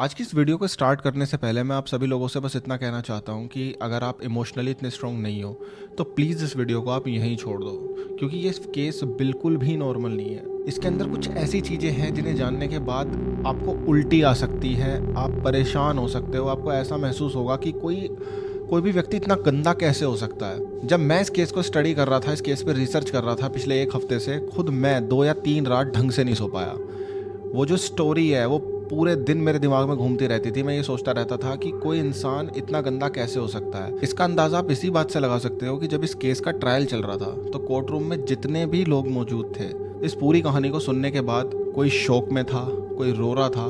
आज की इस वीडियो को स्टार्ट करने से पहले मैं आप सभी लोगों से बस इतना कहना चाहता हूँ कि अगर आप इमोशनली इतने स्ट्रांग नहीं हो तो प्लीज़ इस वीडियो को आप यहीं छोड़ दो, क्योंकि ये केस बिल्कुल भी नॉर्मल नहीं है। इसके अंदर कुछ ऐसी चीज़ें हैं जिन्हें जानने के बाद आपको उल्टी आ सकती है, आप परेशान हो सकते हो, आपको ऐसा महसूस होगा कि कोई भी व्यक्ति इतना गंदा कैसे हो सकता है। जब मैं इस केस को स्टडी कर रहा था, इस केस पर रिसर्च कर रहा था पिछले एक हफ्ते से, खुद मैं 2 या 3 रात ढंग से नहीं सो पाया। वो जो स्टोरी है वो पूरे दिन मेरे दिमाग में घूमती रहती थी। मैं ये सोचता रहता था कि कोई इंसान इतना गंदा कैसे हो सकता है। इसका अंदाज़ा आप इसी बात से लगा सकते हो कि जब इस केस का ट्रायल चल रहा था तो कोर्ट रूम में जितने भी लोग मौजूद थे, इस पूरी कहानी को सुनने के बाद कोई शौक में था, कोई रो रहा था।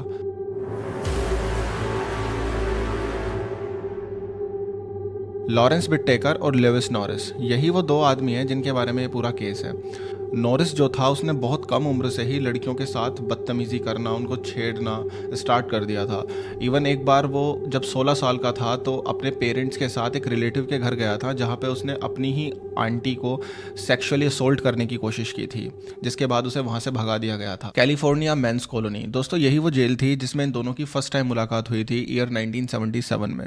लॉरेंस बिट्टेकर और लेविस नॉरिस, यही वो 2 आदमी हैं जिनके बारे में ये पूरा केस है। नॉरिस जो था उसने बहुत कम उम्र से ही लड़कियों के साथ बदतमीज़ी करना, उनको छेड़ना स्टार्ट कर दिया था। इवन एक बार वो जब 16 साल का था तो अपने पेरेंट्स के साथ एक रिलेटिव के घर गया था, जहाँ पे उसने अपनी ही आंटी को सेक्सुअली असोल्ट करने की कोशिश की थी, जिसके बाद उसे वहाँ से भगा दिया गया था। कैलिफोर्निया मेंस कॉलोनी, दोस्तों यही वो जेल थी जिसमें इन दोनों की फर्स्ट टाइम मुलाकात हुई थी ईयर 1977 में।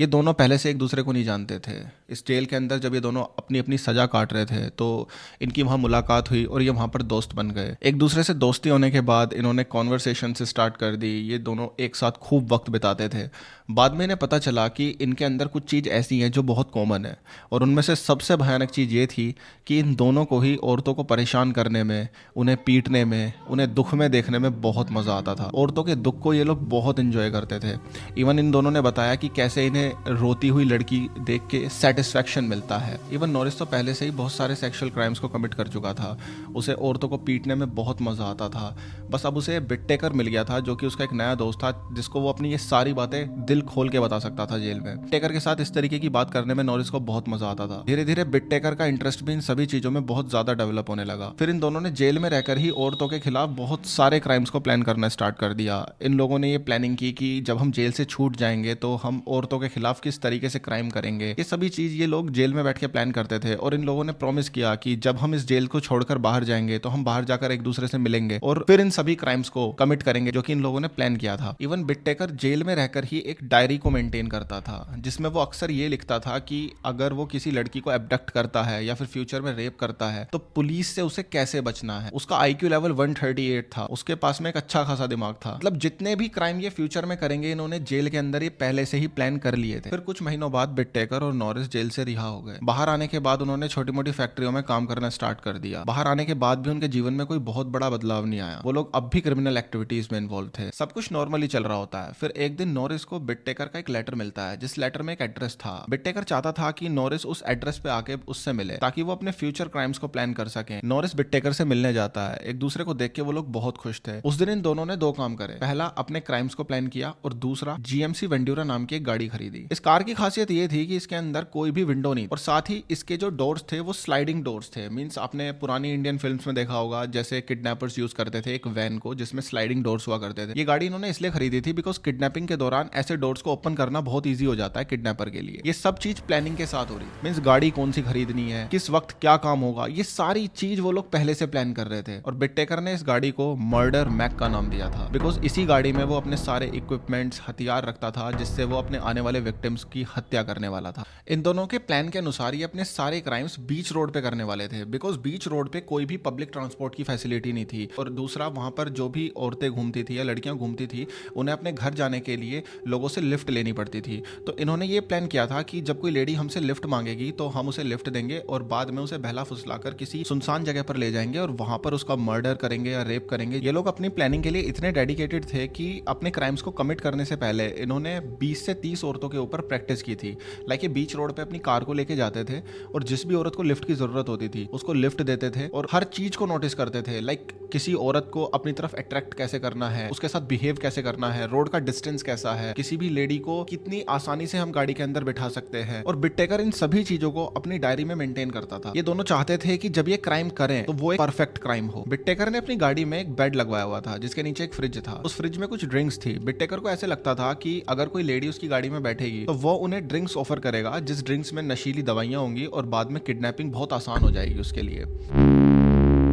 ये दोनों पहले से एक दूसरे को नहीं जानते थे। इस जेल के अंदर जब ये दोनों अपनी अपनी सज़ा काट रहे थे तो इनकी वहाँ मुलाकात हुई और ये वहाँ पर दोस्त बन गए। एक दूसरे से दोस्ती होने के बाद इन्होंने कॉन्वर्सेशन से स्टार्ट कर दी। ये दोनों एक साथ खूब वक्त बिताते थे। बाद में इन्हें पता चला कि इनके अंदर कुछ चीज़ ऐसी है जो बहुत कॉमन है, और उनमें से सबसे भयानक चीज़ ये थी कि इन दोनों को ही औरतों को परेशान करने में, उन्हें पीटने में, उन्हें दुख में देखने में बहुत मज़ा आता था। औरतों के दुख को ये लोग बहुत इन्जॉय करते थे। इवन इन दोनों ने बताया कि कैसे इन्हें रोती हुई लड़की देख के सेटिस्फैक्शन मिलता है। इवन नॉरिस तो पहले से ही बहुत सारे सेक्सुअल क्राइम्स को कमिट कर चुका था। उसे औरतों को पीटने में बहुत मज़ा आता था। बस अब उसे बिट्टेकर मिल गया था, जो कि उसका एक नया दोस्त था, जिसको वो अपनी ये सारी बातें दिल खोल के बता सकता था जेल में। बिट्टेकर के साथ इस तरीके की बात करने में नॉरिस को बहुत मज़ा आता था। धीरे धीरे बिट्टेकर का इंटरेस्ट भी इन सभी चीज़ों में बहुत ज़्यादा डेवलप होने लगा। फिर इन दोनों ने जेल में रहकर ही औरतों के खिलाफ बहुत सारे क्राइम्स को प्लान करना स्टार्ट कर दिया। इन लोगों ने ये प्लानिंग की कि जब हम जेल से छूट जाएंगे तो हम औरतों के खिलाफ किस तरीके से क्राइम करेंगे। ये सभी चीज़ ये लोग जेल में बैठ के प्लान करते थे, और इन लोगों ने प्रॉमिस किया कि जब हम इस जेल को छोड़कर बाहर जाएंगे तो हम बाहर जाकर एक दूसरे से मिलेंगे और फिर इन सभी क्राइम्स को कमिट करेंगे जो कि इन लोगों ने प्लान किया था। इवन बिट्टेकर जेल में रहकर ही एक डायरी को मेंटेन करता था, जिसमें वो अक्सर ये लिखता था कि अगर वो किसी लड़की को एब्डक्ट करता है या फिर फ्यूचर में रेप करता है तो पुलिस से उसे कैसे बचना है। उसका IQ लेवल 138 था। उसके पास में एक अच्छा खासा दिमाग था। मतलब जितने भी क्राइम ये फ्यूचर में करेंगे इन्होंने जेल के अंदर ये पहले से ही प्लान कर लिए थे। फिर कुछ महीनों बाद बिट्टेकर और नॉरिस जेल से रिहा हो गए। बाहर आने के बाद उन्होंने छोटी मोटी फैक्ट्रियों में काम करना स्टार्ट कर दिया। बाहर आने के बाद भी उनके जीवन में कोई बहुत बड़ा बदलाव नहीं आया। वो लोग अब भी क्रिमिनल एक्टिविटीज में इन्वॉल्व थे। सब कुछ नॉर्मली चल रहा होता है। फिर एक दिन नॉरिस को बिट्टेकर का एक लेटर मिलता है, जिस लेटर में एक एड्रेस था। बिट्टेकर चाहता था कि नॉरिस उस एड्रेस पे आके उससे मिले ताकि वो अपने फ्यूचर क्राइम्स को प्लान कर सके। नॉरिस बिट्टेकर से मिलने जाता है। एक दूसरे को देख के वो लोग बहुत खुश थे। उस दिन इन दोनों ने 2 काम करे। पहला, अपने क्राइम्स को प्लान किया, और दूसरा, GMC वेंड्यूरा नाम की एक गाड़ी खरीदी। इस कार की खासियत ये थी कि इसके अंदर कोई भी विंडो नहीं, और साथ ही इसके जो डोर्स थे वो स्लाइडिंग डोर्स थे। मींस आपने पुरानी इंडियन फिल्म्स में देखा होगा, जैसे किडनैपर्स यूज करते थे एक वैन को जिसमें स्लाइडिंग डोर्स हुआ करते थे। ये गाड़ी इन्होंने इसलिए खरीदी थी बिकॉज किडनैपिंग के दौरान ऐसे डोर्स को ओपन करना बहुत ईजी हो जाता है किडनैपर के लिए। ये सब चीज प्लानिंग के साथ हो रही। मींस गाड़ी कौन सी खरीदनी है, किस वक्त क्या काम होगा, ये सारी चीज वो लोग पहले से प्लान कर रहे थे। और बिट्टेकर ने इस गाड़ी को मर्डर मैक का नाम दिया था बिकॉज इसी गाड़ी में वो अपने सारे इक्विपमेंट्स, हथियार रखता था, जिससे वो अपने आने वाले विक्टिम्स की हत्या करने वाला था। इन दोनों के प्लान के अनुसार ये अपने सारे क्राइम्स बीच रोड पे करने वाले थे बिकॉज बीच रोड पे कोई भी पब्लिक ट्रांसपोर्ट की फैसिलिटी नहीं थी, और दूसरा, वहां पर जो भी औरतें घूमती थी या लड़कियां घूमती थी उन्हें अपने घर जाने के लिए लोगों से लिफ्ट लेनी पड़ती थी। तो इन्होंने ये प्लान किया था कि जब कोई लेडी हमसे लिफ्ट मांगेगी तो हम उसे लिफ्ट देंगे और बाद में उसे बहला फुसलाकर किसी सुनसान जगह पर ले जाएंगे और वहां पर उसका मर्डर करेंगे या रेप करेंगे। ये लोग अपनी प्लानिंग के लिए इतने डेडिकेटेड थे कि अपने क्राइम्स को कमिट करने से पहले इन्होंने 20 से 30 औरतों के ऊपर प्रैक्टिस की थी। लाइक ये बीच रोड पे अपनी कार को लेके जाते थे और जिस भी औरत को लिफ्ट की जरूरत होती थी उसको लिफ्ट देते थे और हर चीज को नोटिस करते थे। लाइक किसी औरत को अपनी तरफ अट्रैक्ट कैसे करना है, उसके साथ बिहेव कैसे करना है, रोड का डिस्टेंस कैसा है, किसी भी लेडी को कितनी आसानी से हम गाड़ी के अंदर बिठा सकते हैं। और बिट्टेकर इन सभी चीजों को अपनी डायरी में मेंटेन करता था। ये दोनों चाहते थे कि जब ये क्राइम करें तो वो एक परफेक्ट क्राइम हो। बिट्टेकर ने अपनी गाड़ी में एक बेड लगवाया हुआ था जिसके नीचे एक फ्रिज था। उस फ्रिज में कुछ ड्रिंक्स थी। बिट्टेकर को ऐसे लगता था कि अगर कोई लेडी उसकी गाड़ी में बैठेगी तो वो उन्हें ड्रिंक्स ऑफर करेगा, जिस ड्रिंक्स में नशीली दवाइयां होंगी और बाद में किडनैपिंग बहुत आसान हो जाएगी उसके लिए।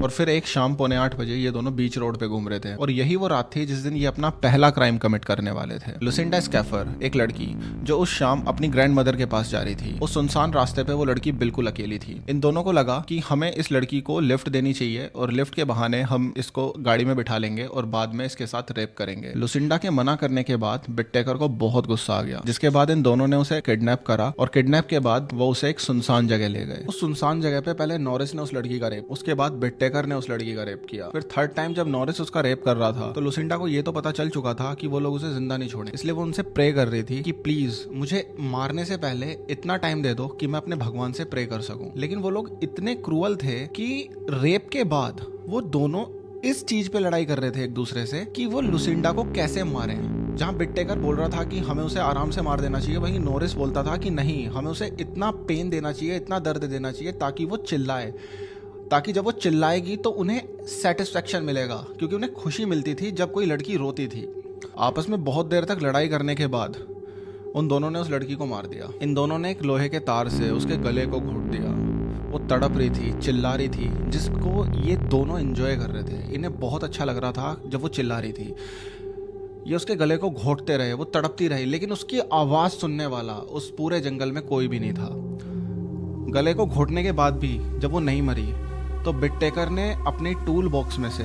और फिर एक शाम 7:45 ये दोनों बीच रोड पे घूम रहे थे और यही वो रात थी जिस दिन ये अपना पहला क्राइम कमिट करने वाले थे। लुसिंडा स्कैफर, एक लड़की जो उस शाम अपनी ग्रैंड मदर के पास जा रही थी, उस सुनसान रास्ते पे वो लड़की बिल्कुल अकेली थी। इन दोनों को लगा कि हमें इस लड़की को लिफ्ट देनी चाहिए और लिफ्ट के बहाने हम इसको गाड़ी में बिठा लेंगे और बाद में इसके साथ रेप करेंगे। लुसिंडा के मना करने के बाद बिटटेकर को बहुत गुस्सा आ गया, जिसके बाद इन दोनों ने उसे किडनैप करा और किडनैप के बाद वो उसे एक सुनसान जगह ले गए। उस सुनसान जगह पे पहले नॉरिस ने उस लड़की का रेप, उसके बाद बिटटेकर ने उस लड़की का रेप किया। फिर थर्ड टाइम जब नॉरिस उसका रेप कर रहा था तो लुसिंडा को ये तो पता चल चुका था कि वो लोग उसे जिंदा नहीं छोड़े, इसलिए वो उनसे प्रे कर रही थी कि प्लीज मुझे मारने से पहले इतना टाइम दे दो कि मैं अपने भगवान से प्रे कर सकूं। लेकिन वो लोग इतने क्रूअल थे कि रेप के बाद वो दोनों इस चीज पे लड़ाई कर रहे थे एक दूसरे से कि वो लुसिंडा को कैसे मारे। जहां बिटटेकर बोल रहा था कि हमें उसे आराम से मार देना चाहिए, वहीं नॉरिस बोलता था कि नहीं, हमें उसे इतना पेन देना चाहिए, इतना दर्द देना चाहिए ताकि वो चिल्लाए, ताकि जब वो चिल्लाएगी तो उन्हें सेटिस्फेक्शन मिलेगा, क्योंकि उन्हें खुशी मिलती थी जब कोई लड़की रोती थी। आपस में बहुत देर तक लड़ाई करने के बाद उन दोनों ने उस लड़की को मार दिया। इन दोनों ने एक लोहे के तार से उसके गले को घोंट दिया। वो तड़प रही थी, चिल्ला रही थी, जिसको ये दोनों एंजॉय कर रहे थे। इन्हें बहुत अच्छा लग रहा था जब वो चिल्ला रही थी। ये उसके गले को घोंटते रहे, वो तड़पती रही, लेकिन उसकी आवाज सुनने वाला उस पूरे जंगल में कोई भी नहीं था। गले को घोंटने के बाद भी जब वो नहीं मरी तो बिटटेकर ने अपने टूल बॉक्स में से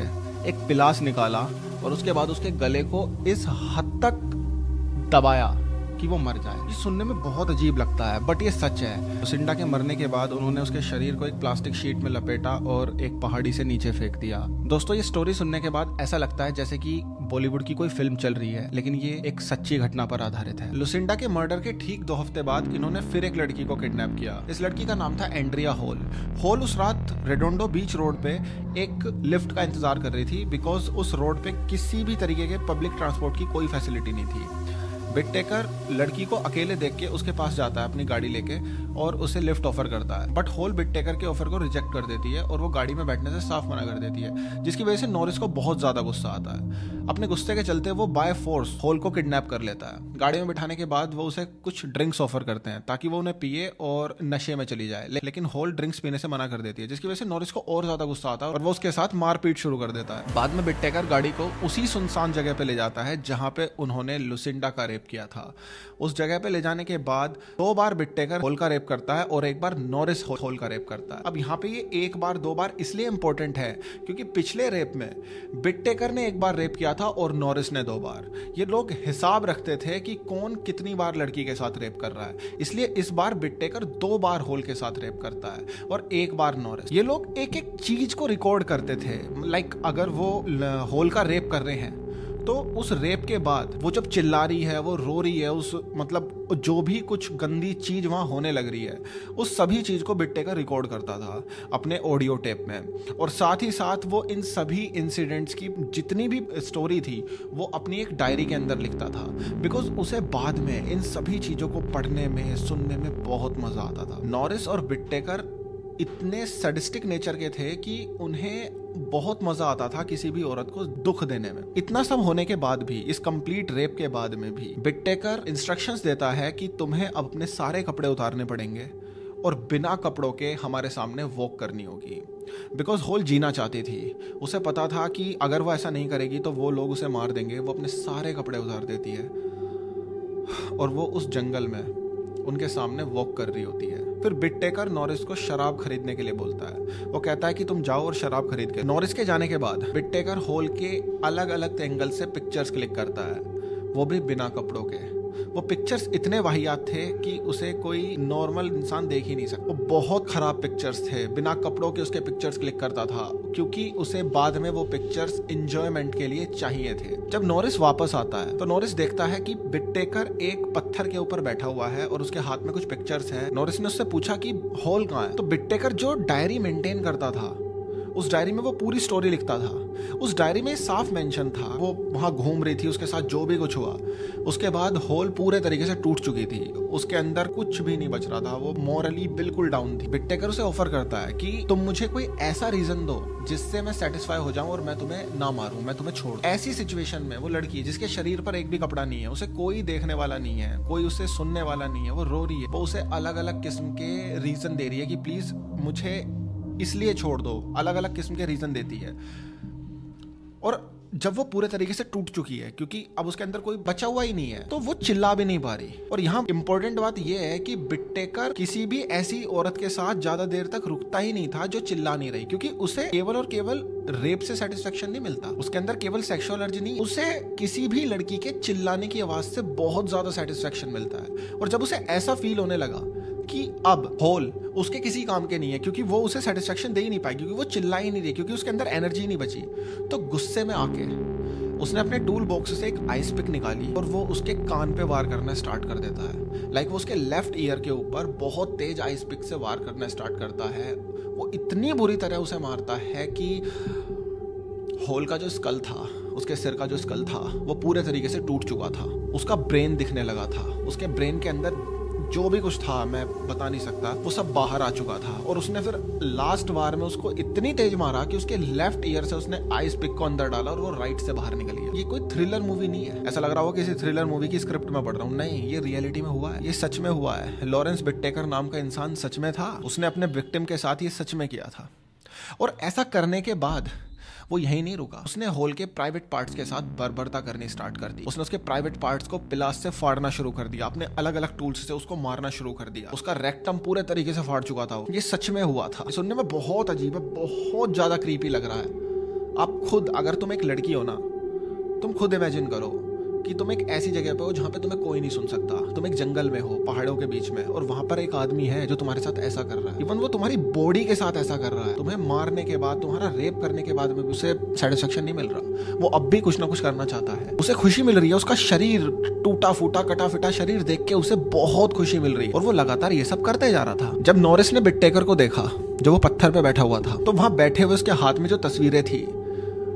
एक पिलास निकाला और उसके बाद उसके गले को इस हद तक दबाया कि वो मर जाए। ये सुनने में बहुत अजीब लगता है बट ये सच है। लुसिंडा के मरने के बाद उन्होंने उसके शरीर को एक प्लास्टिक शीट में लपेटा और एक पहाड़ी से नीचे फेंक दिया। दोस्तों, ये स्टोरी सुनने के बाद ऐसा लगता है जैसे कि बॉलीवुड की कोई फिल्म चल रही है, लेकिन ये एक सच्ची घटना पर आधारित है। लुसिंडा के मर्डर के ठीक 2 हफ्ते बाद इन्होंने फिर एक लड़की को किडनैप किया। इस लड़की का नाम था एंड्रिया हॉल। हॉल उस रात रेडोंडो बीच रोड पे एक लिफ्ट का इंतजार कर रही थी, बिकॉज उस रोड पे किसी भी तरीके के पब्लिक ट्रांसपोर्ट की कोई फैसिलिटी नहीं थी। बिटटेकर लड़की को अकेले देख के उसके पास जाता है अपनी गाड़ी लेके और उसे लिफ्ट ऑफर करता है, बट हॉल बिटटेकर के ऑफर को रिजेक्ट कर देती है और वो गाड़ी में बैठने से साफ मना कर देती है, जिसकी वजह से नॉरिस को बहुत ज्यादा गुस्सा आता है। अपने गुस्से के चलते वो बाय फोर्स हॉल को किडनैप कर लेता है। गाड़ी में बिठाने के बाद वो उसे कुछ ड्रिंक्स ऑफर करते हैं ताकि वो उन्हें पिए और नशे में चली जाए, लेकिन हॉल ड्रिंक्स पीने से मना कर देती है, जिसकी वजह से नॉरिस को और ज्यादा गुस्सा आता है और वो उसके साथ मारपीट शुरू कर देता है। बाद में बिटटेकर गाड़ी को उसी सुनसान जगह पे ले जाता है जहां पे उन्होंने लुसिंडा का रेप किया था। उस जगह पे ले जाने के बाद 2 बार बिटटेकर हॉल का रेप करता है और 1 बार नॉरिस हॉल का रेप करता है। अब यहाँ पे ये 1 बार 2 बार इसलिए इंपॉर्टेंट है क्योंकि पिछले रेप में बिटटेकर ने 1 बार रेप किया था और नॉरिस ने 2 बार। ये लोग हिसाब रखते थे कि कौन कितनी बार लड़की के साथ रेप कर रहा है, इसलिए इस बार बिटटेकर 2 बार हॉल के साथ रेप करता है और 1 बार नॉरिस। ये लोग एक एक चीज को रिकॉर्ड करते थे, लाइक अगर वो हॉल का रेप कर रहे हैं तो उस रेप के बाद वो जब चिल्ला रही है, वो रो रही है, उस मतलब जो भी कुछ गंदी चीज वहां होने लग रही है, उस सभी चीज को बिटटेकर रिकॉर्ड करता था अपने ऑडियो टेप में। और साथ ही साथ वो इन सभी इंसिडेंट्स की जितनी भी स्टोरी थी वो अपनी एक डायरी के अंदर लिखता था, बिकॉज उसे बाद में इन सभी चीजों को पढ़ने में, सुनने में बहुत मजा आता था। नॉरिस और बिटटेकर इतने सैडिस्टिक नेचर के थे कि उन्हें बहुत मजा आता था किसी भी औरत को दुख देने में। इतना सब होने के बाद भी, इस कंप्लीट रेप के बाद में भी, बिटटेकर इंस्ट्रक्शंस देता है कि तुम्हें अब अपने सारे कपड़े उतारने पड़ेंगे और बिना कपड़ों के हमारे सामने वॉक करनी होगी। बिकॉज हॉल जीना चाहती थी, उसे पता था कि अगर वो ऐसा नहीं करेगी तो वो लोग उसे मार देंगे। वो अपने सारे कपड़े उतार देती है और वो उस जंगल में उनके सामने वॉक कर रही होती है। फिर बिटटेकर नॉरिस को शराब खरीदने के लिए बोलता है। वो कहता है कि तुम जाओ और शराब खरीद के। नॉरिस के जाने के बाद बिटटेकर हॉल के अलग अलग एंगल से पिक्चर्स क्लिक करता है, वो भी बिना कपड़ों के। वो पिक्चर्स इतने वाहियात थे कि उसे कोई नॉर्मल इंसान देख ही नहीं सकता। वो बहुत खराब पिक्चर्स थे, बिना कपड़ों के उसके पिक्चर्स क्लिक करता था क्योंकि उसे बाद में वो पिक्चर्स एंजॉयमेंट के लिए चाहिए थे। जब नॉरिस वापस आता है तो नॉरिस देखता है कि बिटटेकर एक पत्थर के ऊपर बैठा हुआ है और उसके हाथ में कुछ पिक्चर्स हैं। नॉरिस ने उससे पूछा कि हॉल कहाँ है, तो बिटटेकर जो डायरी मेंटेन करता था उस डायरी में वो पूरी स्टोरी लिखता था। उस डायरी में साफ मेंशन था वो वहां घूम रही थी, उसके साथ जो भी कुछ हुआ। उसके बाद हॉल पूरे तरीके से टूट चुकी थी, उसके अंदर कुछ भी नहीं बच रहा था, वो मॉरली बिल्कुल डाउन थी। बिटटेकर उसे ऑफर करता है कि तुम मुझे कोई ऐसा रीजन दो जिससे मैं सेटिस्फाई हो जाऊं और मैं तुम्हें ना मारूं, मैं तुम्हें छोड़। ऐसी सिचुएशन में वो लड़की जिसके शरीर पर एक भी कपड़ा नहीं है, उसे कोई देखने वाला नहीं है, कोई उसे सुनने वाला नहीं है, वो रो रही है, वो उसे अलग अलग किस्म के रीजन दे रही है कि प्लीज मुझे इसलिए छोड़ दो, अलग अलग किस्म के रीजन देती है। और जब वो पूरे तरीके से टूट चुकी है, क्योंकि अब उसके अंदर कोई बचा हुआ ही नहीं है, तो वो चिल्ला भी नहीं पा रही। और यहाँ इंपॉर्टेंट बात ये है कि बिट्टेकर किसी भी ऐसी औरत के साथ ज्यादा देर तक रुकता ही नहीं था जो चिल्ला नहीं रही, क्योंकि उसे केवल और केवल रेप से सेटिस्फेक्शन नहीं मिलता, उसके अंदर केवल सेक्सुअल अर्ज नहीं, उसे किसी भी लड़की के चिल्लाने की आवाज से बहुत ज्यादा सेटिस्फेक्शन मिलता है। और जब उसे ऐसा फील होने लगा कि अब होल उसके किसी काम के नहीं है, क्योंकि वो उसे सेटिस्फेक्शन दे ही नहीं पाई, क्योंकि वो चिल्ला ही नहीं रही, क्योंकि उसके अंदर एनर्जी नहीं बची, तो गुस्से में आके उसने अपने टूल बॉक्स से एक आइस पिक निकाली और वो उसके कान पे वार करना स्टार्ट कर देता है। लाइक वो उसके लेफ्ट ईयर के ऊपर बहुत तेज आइस पिक से वार करना स्टार्ट करता है। वो इतनी बुरी तरह उसे मारता है कि होल का जो स्कल था, उसके सिर का जो स्कल था, वो पूरे तरीके से टूट चुका था। उसका ब्रेन दिखने लगा था, उसके ब्रेन के अंदर जो भी कुछ था मैं बता नहीं सकता, वो सब बाहर आ चुका था। और उसने फिर लास्ट वार में उसको इतनी तेज मारा कि उसके लेफ्ट ईयर से उसने आइस पिक को अंदर डाला और वो राइट से बाहर निकल गया। ये कोई थ्रिलर मूवी नहीं है, ऐसा लग रहा होगा किसी थ्रिलर मूवी की स्क्रिप्ट में पढ़ रहा हूँ, नहीं, ये रियलिटी में हुआ है, ये सच में हुआ है। लॉरेंस बिट्टेकर नाम का इंसान सच में था, उसने अपने विक्टिम के साथ ये सच में किया था। और ऐसा करने के बाद वो यही नहीं रुका, उसने होल के प्राइवेट पार्ट्स के साथ बर्बरता करनी स्टार्ट कर दी। उसने उसके प्राइवेट पार्ट्स को पिलास से फाड़ना शुरू कर दिया, अपने अलग अलग टूल्स से उसको मारना शुरू कर दिया। उसका रेक्टम पूरे तरीके से फाड़ चुका था। ये सच में हुआ था। सुनने में बहुत अजीब है, बहुत ज्यादा क्रीपी लग रहा है। आप खुद, अगर तुम एक लड़की हो ना, तुम खुद इमेजिन करो कि तुम एक ऐसी जगह पे हो जहाँ पे तुम्हें कोई नहीं सुन सकता, तुम एक जंगल में हो, पहाड़ों के बीच में, और वहां पर एक आदमी है जो तुम्हारे साथ ऐसा कर रहा है। इवन वो तुम्हारी बॉडी के साथ ऐसा कर रहा है, तुम्हें मारने के बाद, तुम्हारा रेप करने के बाद में भी उसे सेटिस्फेक्शन नहीं मिल रहा। वो अब भी कुछ ना कुछ करना चाहता है, उसे खुशी मिल रही है, उसका शरीर टूटा फूटा कटा फिटा शरीर देख के उसे बहुत खुशी मिल रही है, और वो लगातार ये सब करते जा रहा था। जब नॉरिस ने बिट्टेकर को देखा जब वो पत्थर पे बैठा हुआ था, तो वहां बैठे हुए उसके हाथ में जो तस्वीरें थी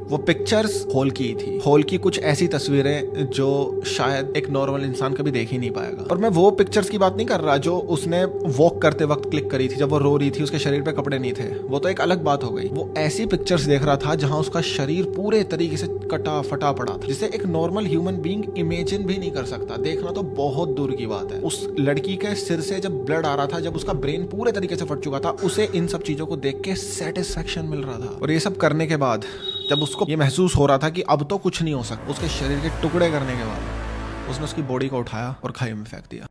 वो पिक्चर्स होल की थी। होल की कुछ ऐसी तस्वीरें जो शायद एक नॉर्मल इंसान कभी देख ही नहीं पाएगा। और मैं वो पिक्चर्स की बात नहीं कर रहा जो उसने वॉक करते वक्त क्लिक करी थी, जब वो रो रही थी, उसके शरीर पे कपड़े नहीं थे, वो तो एक अलग बात हो गई। वो ऐसी पिक्चर्स देख रहा था जहां उसका शरीर पूरे तरीके से कटा फटा पड़ा था, जिसे एक नॉर्मल ह्यूमन बीइंग इमेजिन भी नहीं कर सकता। देखना तो बहुत दूर की बात है। उस लड़की के सिर से जब ब्लड आ रहा था, जब उसका ब्रेन पूरे तरीके से फट चुका था, उसे इन सब चीजों को देख के सेटिस्फेक्शन मिल रहा था। और ये सब करने के बाद जब उसको ये महसूस हो रहा था कि अब तो कुछ नहीं हो सकता, उसके शरीर के टुकड़े करने के बाद उसने उसकी बॉडी को उठाया और खाई में फेंक दिया।